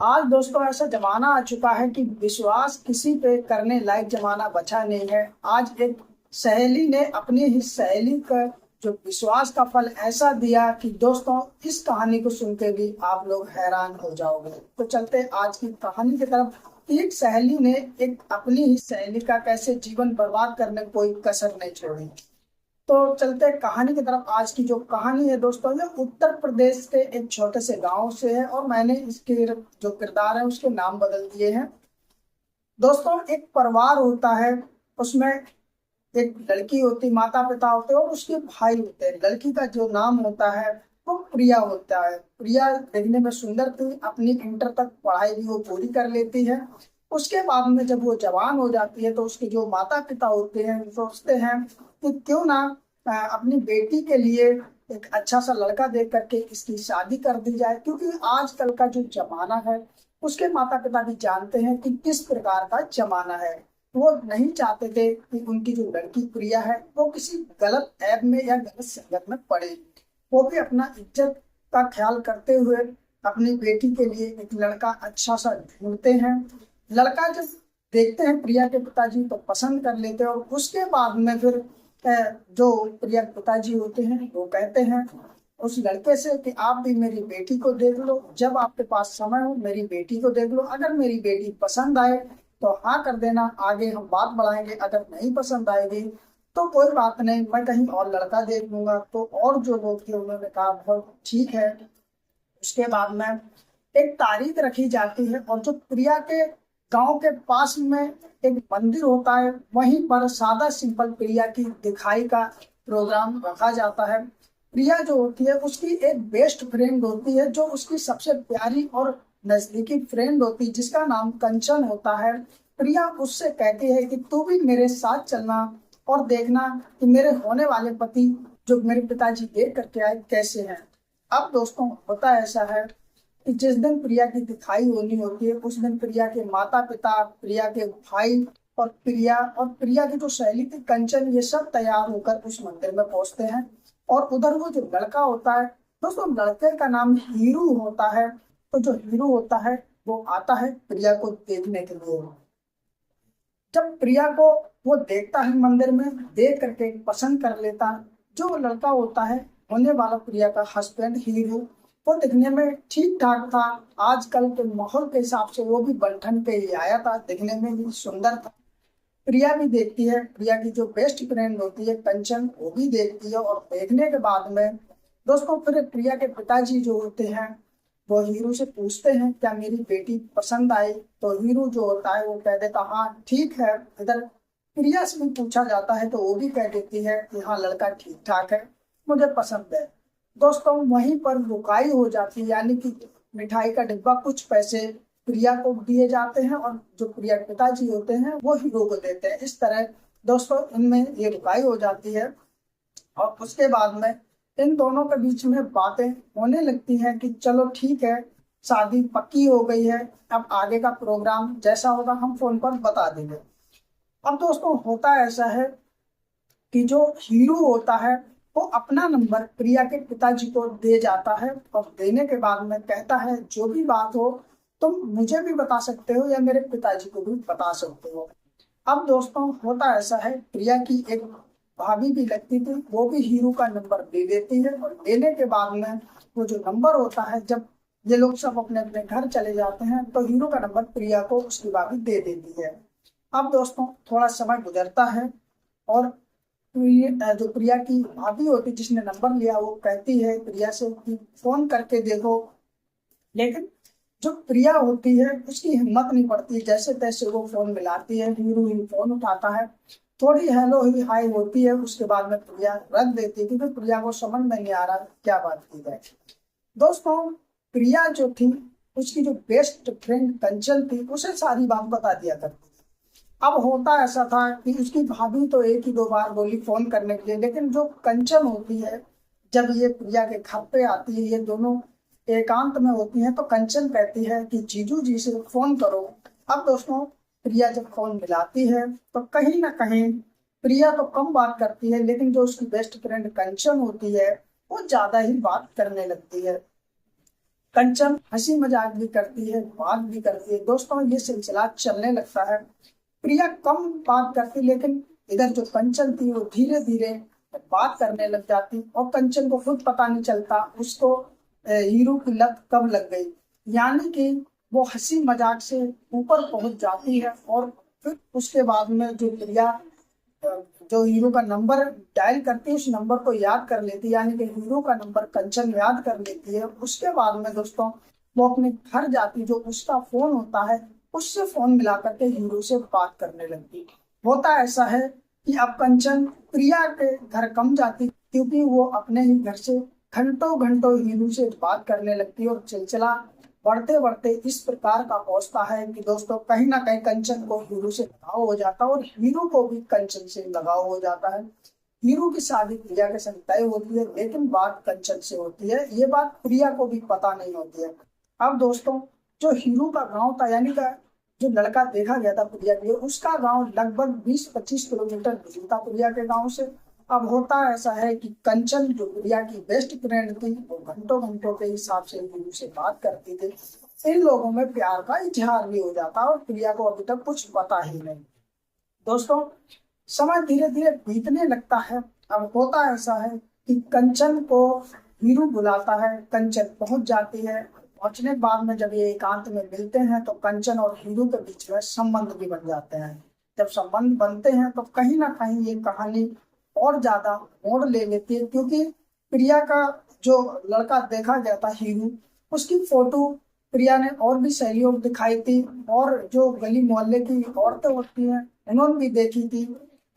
आज दोस्तों ऐसा जमाना आ चुका है कि विश्वास किसी पे करने लायक जमाना बचा नहीं है। आज एक सहेली ने अपनी ही सहेली का जो विश्वास का फल ऐसा दिया कि दोस्तों इस कहानी को सुन के भी आप लोग हैरान हो जाओगे। तो चलते आज की कहानी की तरफ। एक सहेली ने एक अपनी ही सहेली का कैसे जीवन बर्बाद करने की कोई कसर नहीं छोड़ी। तो चलते हैं कहानी की तरफ। आज की जो कहानी है दोस्तों, ये उत्तर प्रदेश के एक छोटे से गांव से है और मैंने इसके जो किरदार है उसके नाम बदल दिए हैं। दोस्तों एक परिवार होता है, उसमें एक लड़की होती, माता पिता होते हैं और उसके भाई होते हैं। लड़की का जो नाम होता है वो प्रिया होता है। प्रिया देखने में सुंदर थी, अपनी इंटर तक पढ़ाई भी वो पूरी कर लेती है। उसके बाद में जब वो जवान हो जाती है तो उसके जो माता पिता होते हैं सोचते हैं कि क्यों ना अपनी बेटी के लिए एक अच्छा सा लड़का देख करके इसकी शादी कर दी जाए, क्योंकि आजकल का जो जमाना है उसके माता पिता भी जानते हैं कि किस प्रकार का जमाना है। वो नहीं चाहते थे कि उनकी जो लड़की प्रिया है वो किसी गलत ऐप में या गलत संगत में पड़े। वो भी अपना इज्जत का ख्याल करते हुए अपनी बेटी के लिए एक लड़का अच्छा सा ढूंढते हैं। लड़का जब देखते हैं प्रिया के पिताजी तो पसंद कर लेते हैं और उसके बाद में फिर जो प्रिया के पिताजी होते हैं वो कहते हैं उस लड़के से कि आप भी मेरी बेटी को देख लो, जब आपके पास समय हो मेरी बेटी को देख लो, अगर मेरी बेटी पसंद आए तो हाँ कर देना, आगे हम बात बढ़ाएंगे, अगर नहीं पसंद आएगी तो कोई बात नहीं, मैं कहीं और लड़का देख लूंगा। तो और जो लोग थे उन्होंने कहा बहुत ठीक है। उसके बाद में एक तारीख रखी जाती है और जो प्रिया के गांव के पास में एक मंदिर होता है वहीं पर सादा सिंपल प्रिया की दिखाई का प्रोग्राम रखा जाता है। प्रिया जो होती है उसकी एक बेस्ट फ्रेंड होती है, जो उसकी सबसे प्यारी और नजदीकी फ्रेंड होती है, जिसका नाम कंचन होता है। प्रिया उससे कहती है कि तू भी मेरे साथ चलना और देखना कि मेरे होने वाले पति जो मेरे पिताजी देख करके आए कैसे हैं। अब दोस्तों होता ऐसा है कि जिस दिन प्रिया की दिखाई होनी होती है उस दिन प्रिया के माता पिता, प्रिया के भाई और प्रिया की जो सहेली थी कंचन, ये सब तैयार होकर उस मंदिर में पहुंचते हैं। और उधर वो जो लड़का होता है दोस्तों, लड़के का नाम हीरू होता है। तो जो हीरू होता है वो आता है प्रिया को देखने के लिए। जब प्रिया को वो देखता है मंदिर में, देख करके पसंद कर लेता है। जो लड़का होता है होने वाला प्रिया का हस्बैंड हीरू, वो दिखने में ठीक ठाक था। आजकल के माहौल के हिसाब से वो भी बंठन पे ही आया था, दिखने में भी सुंदर था। प्रिया भी देखती है, प्रिया की जो बेस्ट फ्रेंड होती है कंचन वो भी देखती है। और देखने के बाद में दोस्तों फिर प्रिया के पिताजी जो होते हैं वो हीरू से पूछते हैं क्या मेरी बेटी पसंद आई। तो हीरू जो होता है वो कह देता हाँ ठीक है। इधर प्रिया से भी पूछा जाता है तो वो भी कह देती है कि हाँ लड़का ठीक ठाक है, मुझे पसंद है। दोस्तों वहीं पर रुकाई हो जाती है, यानी कि मिठाई का डिब्बा कुछ पैसे प्रिया को दिए जाते हैं और जो प्रिया के पिताजी होते हैं वो हीरो को देते हैं। इस तरह दोस्तों इनमें ये रुकाई हो जाती है और उसके बाद में इन दोनों के बीच में बातें होने लगती हैं कि चलो ठीक है, शादी पक्की हो गई है, अब आगे का प्रोग्राम जैसा होगा हम फोन पर बता देंगे। अब दोस्तों होता ऐसा है कि जो हीरो होता है वो अपना नंबर प्रिया के पिताजी को दे जाता है और देने के बाद में कहता है जो भी बात हो तुम मुझे भी बता सकते हो या मेरे पिताजी को भी बता सकते हो। अब दोस्तों होता ऐसा है, प्रिया की एक भाभी भी लगती थी, वो भी हीरो का नंबर दे देती है और देने के बाद में वो जो नंबर होता है जब ये लोग सब अपने अपने घर चले जाते हैं तो हीरो का नंबर प्रिया को उसकी भाभी दे देती है। अब दोस्तों थोड़ा समय गुजरता है और जो प्रिया की भाभी होती जिसने नंबर लिया वो कहती है प्रिया से कि फोन करके देखो, लेकिन जो प्रिया होती है उसकी हिम्मत नहीं पड़ती। जैसे तैसे वो फोन मिलाती है, हीरू ही फोन उठाता है, थोड़ी हेलो ही हाय होती है, उसके बाद में प्रिया रख देती है क्योंकि प्रिया को समझ में नहीं आ रहा क्या बात की जाए। दोस्तों प्रिया जो थी उसकी जो बेस्ट फ्रेंड कंचन थी उसे सारी बात बता दिया करती। अब होता ऐसा था कि उसकी भाभी तो एक ही दो बार बोली फोन करने के लिए, लेकिन जो कंचन होती है जब ये प्रिया के घर पे आती है, ये दोनों एकांत में होती हैं, तो कंचन कहती है कि जीजू जी से फोन करो। अब दोस्तों प्रिया जब फोन मिलाती है तो कहीं ना कहीं प्रिया तो कम बात करती है, लेकिन जो उसकी बेस्ट फ्रेंड कंचन होती है वो ज्यादा ही बात करने लगती है। कंचन हंसी मजाक भी करती है, बात भी करती है। दोस्तों ये सिलसिला चलने लगता है। प्रिया कम बात करती, लेकिन इधर जो कंचन थी वो धीरे धीरे बात करने लग जाती, और कंचन को खुद पता नहीं चलता उसको हीरो की लत कब लग गई। यानी कि वो हंसी मजाक से ऊपर पहुंच जाती है, और फिर उसके बाद में जो प्रिया जो हीरो का नंबर डायल करती है उस नंबर को याद कर लेती है, यानी कि हीरो का नंबर कंचन याद कर लेती है। उसके बाद में दोस्तों वो अपने घर जाती, जो उसका फोन होता है उससे फोन मिला करके हीरो से बात करने लगती। होता ऐसा है कि अब कंचन प्रिया के घर कम जाती, क्योंकि वो अपने ही घर से घंटों घंटों हीरो से बात करने लगती है, और सिलसिला बढ़ते बढ़ते इस प्रकार का पहुंचता है कि दोस्तों कहीं ना कहीं कंचन को हीरो से लगाव हो जाता है, और हीरो को भी कंचन से लगाव हो जाता है। हीरो की शादी प्रिया के संग तय होती है, लेकिन बात कंचन से होती है, ये बात प्रिया को भी पता नहीं होती है। अब दोस्तों जो हीरो का गांव था, यानी का जो लड़का देखा गया था प्रिया के लिए, उसका गांव लगभग 20-25 किलोमीटर दूर था प्रिया के गांव से। अब होता ऐसा है कि कंचन जो प्रिया की बेस्ट फ्रेंड थी, वो घंटों घंटों के हिसाब से हीरो से बात करती थी। इन लोगों में प्यार का इजहार भी हो जाता, और प्रिया को अभी तक कुछ पता ही नहीं। दोस्तों समय धीरे धीरे बीतने लगता है। अब होता ऐसा है कि कंचन को हीरू बुलाता है, कंचन पहुंच जाती है। पहुंचने के बाद में जब ये एकांत में मिलते हैं तो कंचन और हीरू के बीच में संबंध भी बन जाते हैं। जब संबंध बनते हैं तो कहीं ना कहीं ये कहानी और ज्यादा मोड़ ले लेती है, क्योंकि प्रिया का जो लड़का देखा गया था हीरू, उसकी फोटो प्रिया ने और भी सहेलियों को दिखाई थी, और जो गली मोहल्ले की औरतें होती हैं उन्होंने भी देखी थी,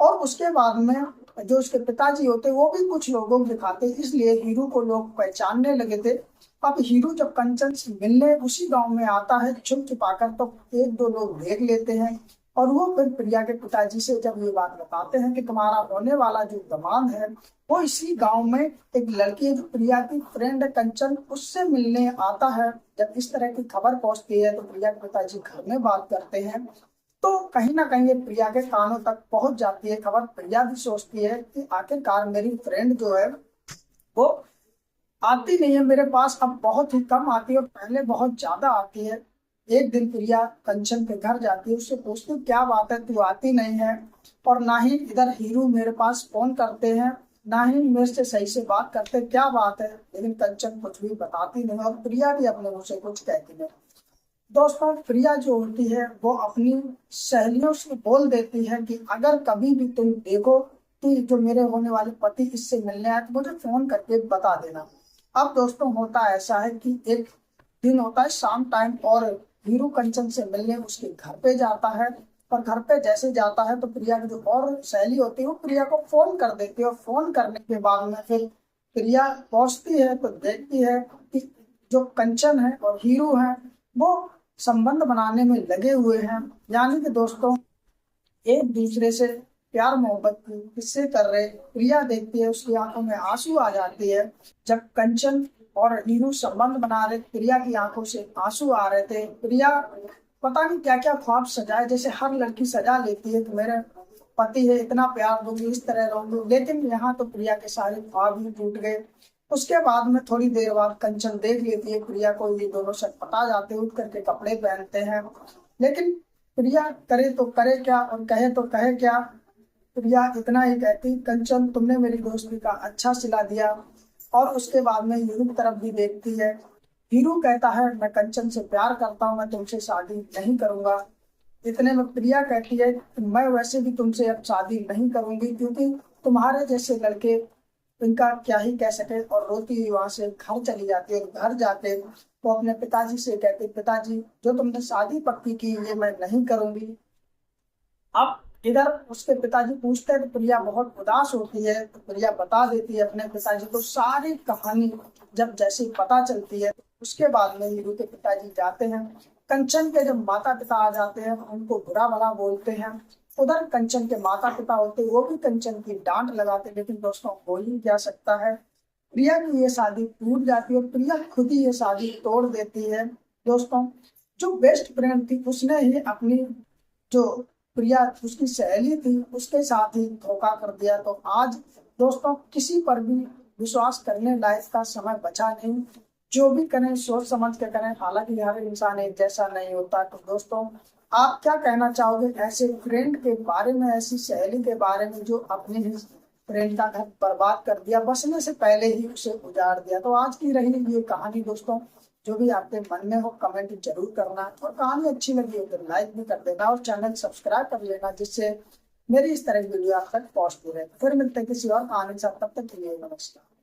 और उसके बाद में जो उसके पिताजी होते वो भी कुछ लोगों को दिखाते, इसलिए हीरू को लोग पहचानने लगे थे। अब हीरू जब कंचन से मिलने उसी गांव में आता है छुप छुपा कर, तो एक दो लोग देख लेते हैं, और वो फिर प्रिया के पिताजी से जब ये बात बताते हैं कि तुम्हारा होने वाला जो दामाद है वो इसी गांव में एक लड़की है जो प्रिया की फ्रेंड है कंचन, उससे मिलने आता है। जब इस तरह की खबर पहुंचती है तो प्रिया के पिताजी घर में बात करते हैं, तो कहीं ना कहीं ये प्रिया के कानों तक पहुंच जाती है खबर। प्रिया भी सोचती है कि आखिरकार मेरी फ्रेंड जो है वो आती नहीं है मेरे पास, अब बहुत ही कम आती है, और पहले बहुत ज्यादा आती है। एक दिन प्रिया कंचन के घर जाती है, उससे पूछती है क्या बात है तू आती नहीं है, और ना ही इधर हीरू मेरे पास फोन करते हैं, ना ही मेरे से सही से बात करते, क्या बात है। लेकिन कंचन कुछ भी बताती नहीं, और प्रिया भी अपने मुंह से कुछ कहती नहीं। दोस्तों प्रिया जो होती है वो अपनी सहेलियों से बोल देती है कि अगर कभी भी तुम देखो कि जो मेरे होने वाले पति इससे मिलने आए तो मुझे फोन करके बता देना। अब दोस्तों होता ऐसा है कि एक दिन होता है शाम टाइम, और हीरू कंचन से मिलने उसके घर पे जाता है, और घर पे जैसे जाता है तो प्रिया की जो और सहेली होती है वो प्रिया को फोन कर देती है, और फोन करने के बाद में फिर प्रिया पहुंचती है तो देखती है कि जो कंचन है और हीरू है वो संबंध बनाने में लगे हुए हैं, यानी कि दोस्तों एक दूसरे से प्यार मोहब्बत की किस्से कर रहे। प्रिया देखती है उसकी आंखों में आंसू आ जाती है। जब कंचन और नीरू संबंध बना रहे, प्रिया की आंखों से आंसू आ रहे थे। प्रिया पता नहीं क्या क्या ख्वाब सजाए, जैसे हर लड़की सजा लेती है कि मेरे पति है, इतना प्यार दूंगी, इस तरह रहूंगी, लेकिन यहाँ तो प्रिया के सारे ख्वाब ही टूट गए। उसके बाद में थोड़ी देर बाद कंचन देख लेती है प्रिया को, ये दोनों पता जाते उठ करके कपड़े पहनते हैं, लेकिन प्रिया करे तो करे क्या और कहे तो कहे क्या। प्रिया इतना ही कहती कंचन तुमने मेरी दोस्ती का अच्छा सिला दिया, और उसके बाद में हीरू की तरफ भी देखती है। हीरू कहता है मैं कंचन से प्यार करता हूँ, मैं तुमसे शादी नहीं करूंगा। इतने में प्रिया कहती है मैं वैसे भी तुमसे अब शादी नहीं करूंगी, क्योंकि तुम्हारे जैसे लड़के इनका क्या ही कह सके, और रोती हुई वहां से घर चली जाती है। और घर जाके वो अपने पिताजी से कहती पिताजी जो तुमने शादी पक्की की ये मैं नहीं करूंगी। अब इधर उसके पिताजी पूछते हैं तो प्रिया बहुत उदास होती है, तो प्रिया बता देती है अपने पिताजी को सारी कहानी। जब जैसे पता चलती है उसके बाद में हीरू के पिताजी जाते हैं, कंचन के जब माता पिता आ जाते हैं उनको बुरा भला बोलते हैं। उधर कंचन के माता पिता होते वो भी कंचन की डांट लगाते, लेकिन दोस्तों हो ही क्या सकता है, प्रिया की ये शादी टूट जाती है और प्रिया खुद ही ये शादी तोड़ देती है। दोस्तों जो बेस्ट फ्रेंड थी उसने ही अपनी जो प्रिया उसकी सहेली थी उसके साथ ही धोखा कर दिया। तो आज दोस्तों किसी पर भी विश्वास करने लायक का समय बचा नहीं। जो भी करें सोच समझ के करें। हालांकि हर इंसान एक जैसा नहीं होता। तो दोस्तों, आप क्या कहना चाहोगे ऐसे फ्रेंड के बारे में, ऐसी सहेली के बारे में जो अपने ही फ्रेंड का घर बर्बाद कर दिया, बसने से पहले ही उसे उजाड़ दिया। तो आज की रही ये कहानी दोस्तों, जो भी आपके मन में हो कमेंट जरूर करना, और कहानी अच्छी लगी हो तो लाइक भी कर देना और चैनल सब्सक्राइब कर लेना, जिससे मेरी इस तरह की वीडियो आप तक पहुंचती रहे। फिर मिलते हैं किसी और कहानी के साथ, तब तक के लिए नमस्कार।